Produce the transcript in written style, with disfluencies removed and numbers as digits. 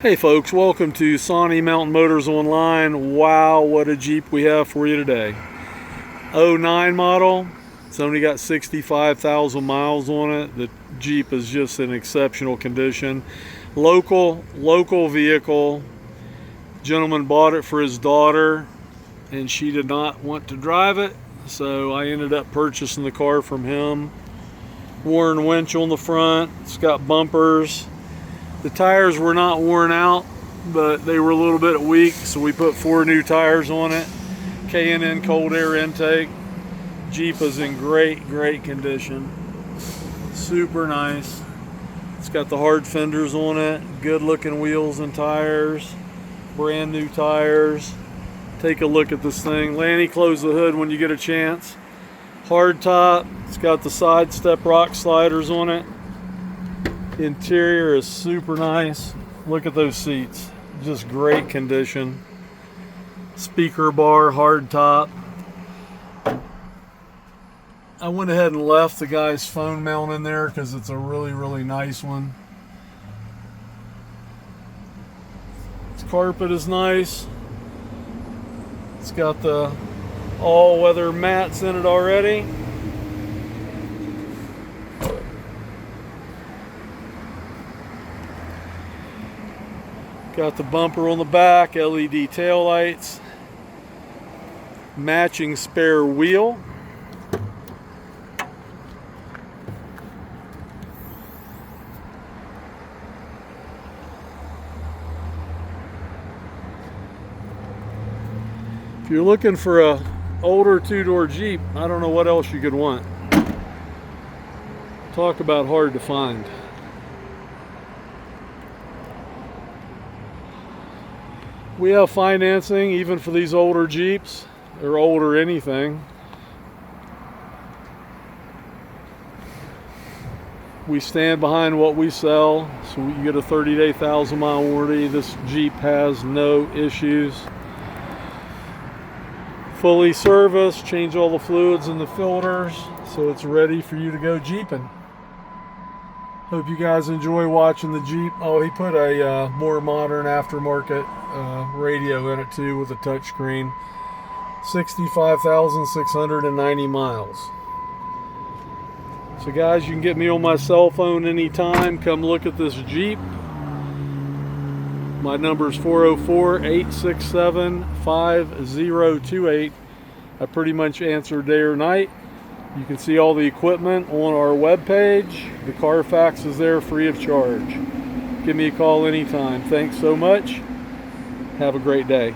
Hey folks, welcome to Sawnee Mountain Motors Online. Wow, what a Jeep we have for you today. '09 model. It's only got 65,000 miles on it. The Jeep is just in exceptional condition. Local vehicle. Gentleman bought it for his daughter and she did not want to drive it, so I ended up purchasing the car from him. Worn winch on the front. It's got bumpers. The tires were not worn out, but they were a little bit weak, so we put 4 new tires on it. K&N cold air intake. Jeep is in great condition. Super nice. It's got the hard fenders on it, good looking wheels and tires, brand new tires. Take a look at this thing. Lanny, close the hood when you get a chance. Hardtop. It's got the side step rock sliders on it. Interior is super nice. Look at those seats, just great condition. Speaker bar, hard top. I went ahead and left the guy's phone mount in there because it's a really nice one. Its carpet is nice. It's got the all-weather mats in it already. Got the bumper on the back, LED tail lights, matching spare wheel. If you're looking for a older two-door Jeep, I don't know what else you could want. Talk about hard to find. We have financing even for these older Jeeps, or older anything. We stand behind what we sell, so you get a 30-day 1,000-mile warranty. This Jeep has no issues. Fully serviced, change all the fluids in the filters, so it's ready for you to go Jeeping. Hope you guys enjoy watching the Jeep. Oh, he put a more modern aftermarket radio in it too with a touchscreen. 65,690 miles. So guys, you can get me on my cell phone anytime. Come look at this Jeep. My number is 404-867-5028. I pretty much answer day or night. You can see all the equipment on our webpage. The Carfax is there free of charge. Give me a call anytime. Thanks so much. Have a great day.